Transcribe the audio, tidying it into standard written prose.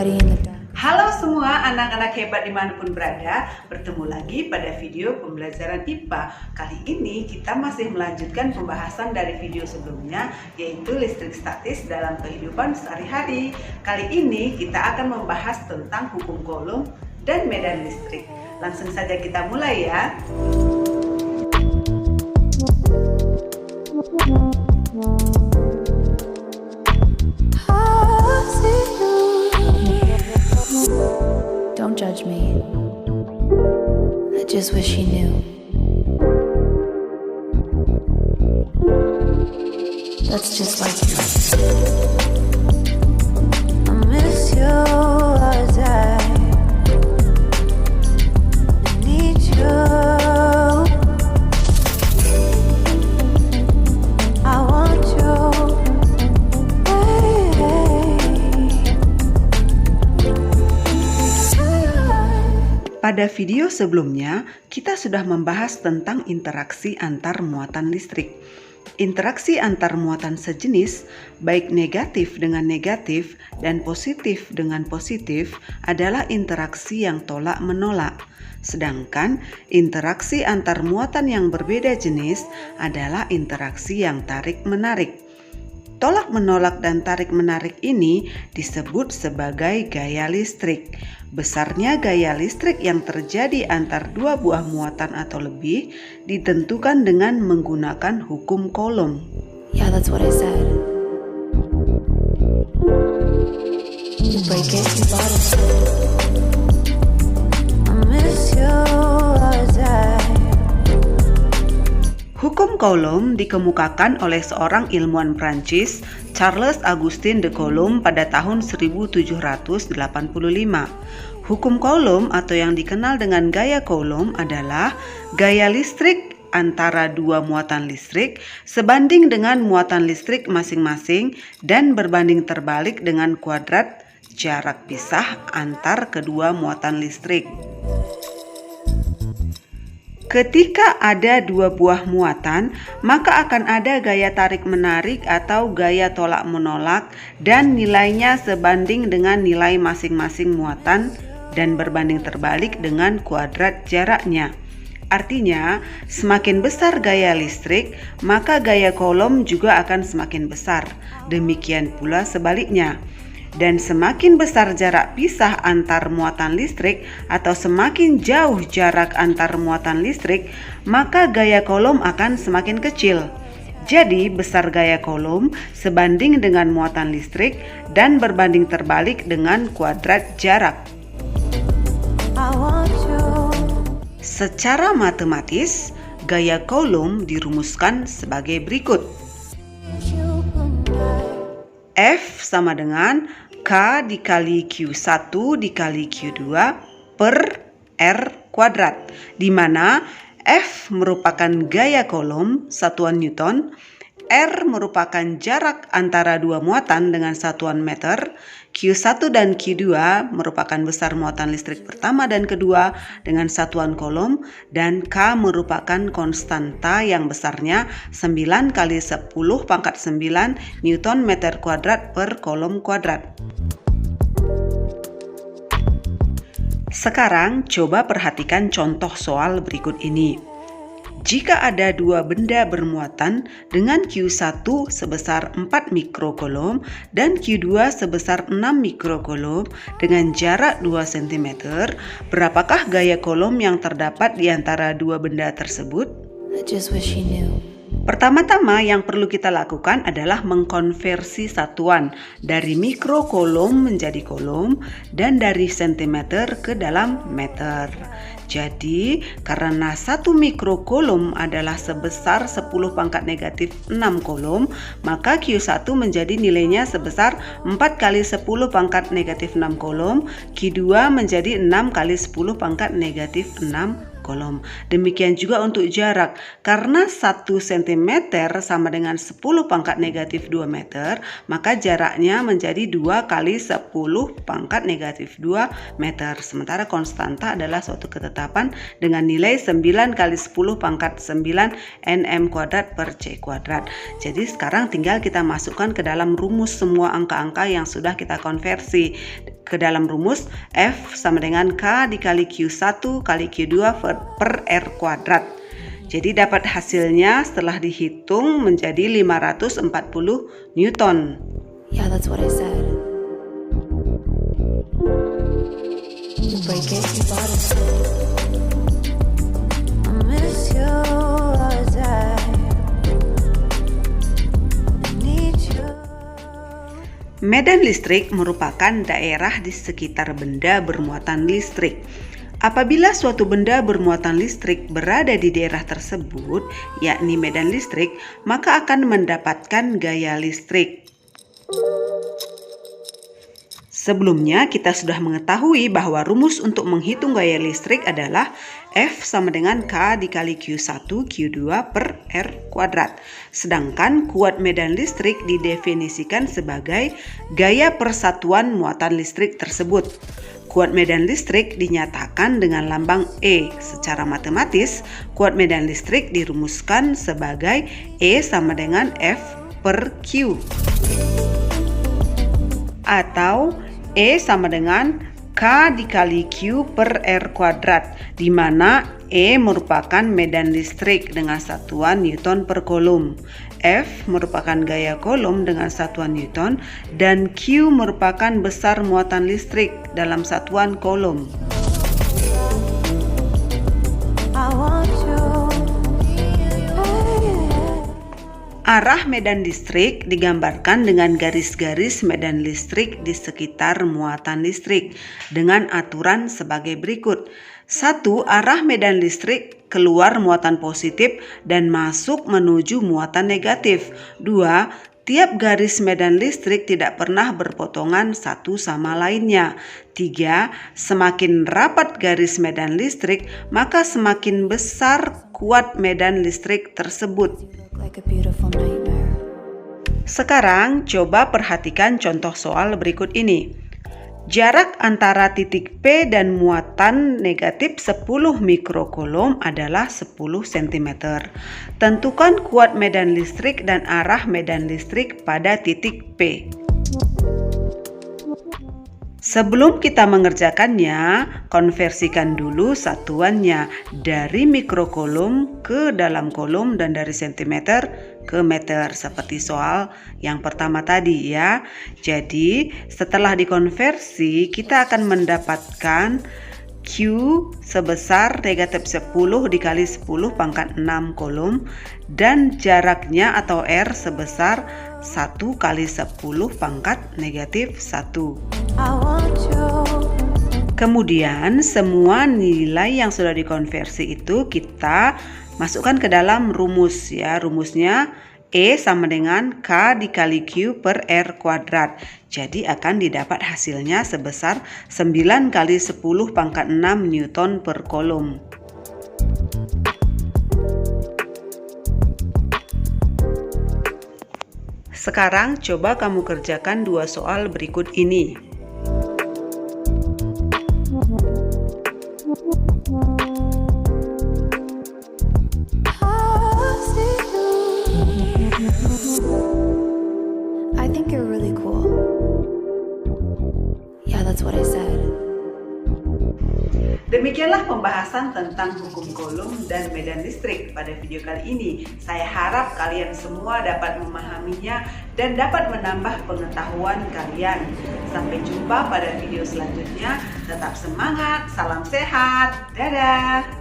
everybody in the dark. Halo semua anak-anak hebat dimanapun berada, bertemu lagi pada video pembelajaran IPA. Kali ini kita masih melanjutkan pembahasan dari video sebelumnya, yaitu listrik statis dalam kehidupan sehari-hari. Kali ini kita akan membahas tentang hukum Coulomb dan medan listrik. Langsung saja kita mulai ya. Don't judge me. I just wish you knew. That's just like you. I miss you as I need you. I want you. Pada video sebelumnya, kita sudah membahas tentang interaksi antar muatan listrik. Interaksi antar muatan sejenis, baik negatif dengan negatif dan positif dengan positif, adalah interaksi yang tolak-menolak. Sedangkan interaksi antar muatan yang berbeda jenis adalah interaksi yang tarik-menarik. Tolak-menolak dan tarik-menarik ini disebut sebagai gaya listrik. Besarnya gaya listrik yang terjadi antar dua buah muatan atau lebih ditentukan dengan menggunakan hukum Coulomb. Yeah, that's what I said. You break it, you bought it. I miss you as I. Hukum Coulomb dikemukakan oleh seorang ilmuwan Prancis, Charles Augustin de Coulomb, pada tahun 1785. Hukum Coulomb atau yang dikenal dengan gaya Coulomb adalah gaya listrik antara dua muatan listrik sebanding dengan muatan listrik masing-masing dan berbanding terbalik dengan kuadrat jarak pisah antar kedua muatan listrik. Ketika ada dua buah muatan, maka akan ada gaya tarik-menarik atau gaya tolak-menolak dan nilainya sebanding dengan nilai masing-masing muatan dan berbanding terbalik dengan kuadrat jaraknya. Artinya, semakin besar gaya listrik, maka gaya Coulomb juga akan semakin besar. Demikian pula sebaliknya. Dan semakin besar jarak pisah antar muatan listrik atau semakin jauh jarak antar muatan listrik, maka gaya Coulomb akan semakin kecil. Jadi besar gaya Coulomb sebanding dengan muatan listrik dan berbanding terbalik dengan kuadrat jarak. Secara matematis, gaya Coulomb dirumuskan sebagai berikut. F sama dengan K dikali Q1 dikali Q2 per R kuadrat, di mana F merupakan gaya Coulomb satuan Newton, R merupakan jarak antara dua muatan dengan satuan meter, Q1 dan Q2 merupakan besar muatan listrik pertama dan kedua dengan satuan Coulomb, dan K merupakan konstanta yang besarnya 9 kali 10 pangkat 9 Newton meter kuadrat per Coulomb kuadrat. Sekarang coba perhatikan contoh soal berikut ini. Jika ada dua benda bermuatan dengan Q1 sebesar 4 mikrocoulomb dan Q2 sebesar 6 mikrocoulomb dengan jarak 2 cm, berapakah gaya Coulomb yang terdapat di antara dua benda tersebut? I just wish you knew. Pertama-tama yang perlu kita lakukan adalah mengkonversi satuan dari mikrocoulomb menjadi coulomb dan dari sentimeter ke dalam meter. Jadi, karena 1 mikrocoulomb adalah sebesar 10 pangkat negatif 6 coulomb, maka Q1 menjadi nilainya sebesar 4 kali 10 pangkat negatif 6 coulomb, Q2 menjadi 6 kali 10 pangkat negatif 6 kolom. Demikian juga untuk jarak, karena 1 cm sama dengan 10 pangkat negatif 2 meter, maka jaraknya menjadi 2 kali 10 pangkat negatif 2 meter. Sementara konstanta adalah suatu ketetapan dengan nilai 9 kali 10 pangkat 9 nm kuadrat per c kuadrat. Jadi sekarang tinggal kita masukkan ke dalam rumus semua angka-angka yang sudah kita konversi. Ke dalam rumus F sama dengan K dikali Q1 kali Q2 per R kuadrat. Jadi dapat hasilnya setelah dihitung menjadi 540 Newton. Yeah, that's what I said. You break it, you bought it. I miss you all the time. I need you. Medan listrik merupakan daerah di sekitar benda bermuatan listrik. Apabila suatu benda bermuatan listrik berada di daerah tersebut, yakni medan listrik, maka akan mendapatkan gaya listrik. Sebelumnya kita sudah mengetahui bahwa rumus untuk menghitung gaya listrik adalah F sama dengan K dikali Q1 Q2 per R kuadrat. Sedangkan kuat medan listrik didefinisikan sebagai gaya persatuan muatan listrik tersebut. Kuat medan listrik dinyatakan dengan lambang E. Secara matematis, kuat medan listrik dirumuskan sebagai E sama dengan F per Q. Atau E sama dengan K dikali Q per R kuadrat, di mana E merupakan medan listrik dengan satuan Newton per kolom, F merupakan gaya kolom dengan satuan Newton, dan Q merupakan besar muatan listrik dalam satuan kolom. I want you. Arah medan listrik digambarkan dengan garis-garis medan listrik di sekitar muatan listrik dengan aturan sebagai berikut. 1. Arah medan listrik keluar muatan positif dan masuk menuju muatan negatif. 2. Tiap garis medan listrik tidak pernah berpotongan satu sama lainnya. 3. Semakin rapat garis medan listrik, maka semakin besar kuat medan listrik tersebut. Like a beautiful nightmare. Sekarang coba perhatikan contoh soal berikut ini. Jarak antara titik P dan muatan negatif 10 mikrokolom adalah 10 cm. Tentukan kuat medan listrik dan arah medan listrik pada titik P. Sebelum kita mengerjakannya, konversikan dulu satuannya dari mikrokolom ke dalam kolom dan dari sentimeter ke meter seperti soal yang pertama tadi ya. Jadi setelah dikonversi kita akan mendapatkan Q sebesar negatif 10 dikali 10 pangkat 6 kolom dan jaraknya atau R sebesar 1 kali 10 pangkat negatif 1. Kemudian semua nilai yang sudah dikonversi itu kita masukkan ke dalam rumus ya. Rumusnya E sama dengan K dikali Q per R kuadrat. Jadi akan didapat hasilnya sebesar 9 kali 10 pangkat 6 Newton per kolom. Sekarang coba kamu kerjakan dua soal berikut ini. I think you're really cool. Yeah, that's what I said. Demikianlah pembahasan tentang hukum kolom dan medan listrik pada video kali ini. Saya harap kalian semua dapat memahaminya dan dapat menambah pengetahuan kalian. Sampai jumpa pada video selanjutnya. Tetap semangat, salam sehat, dadah!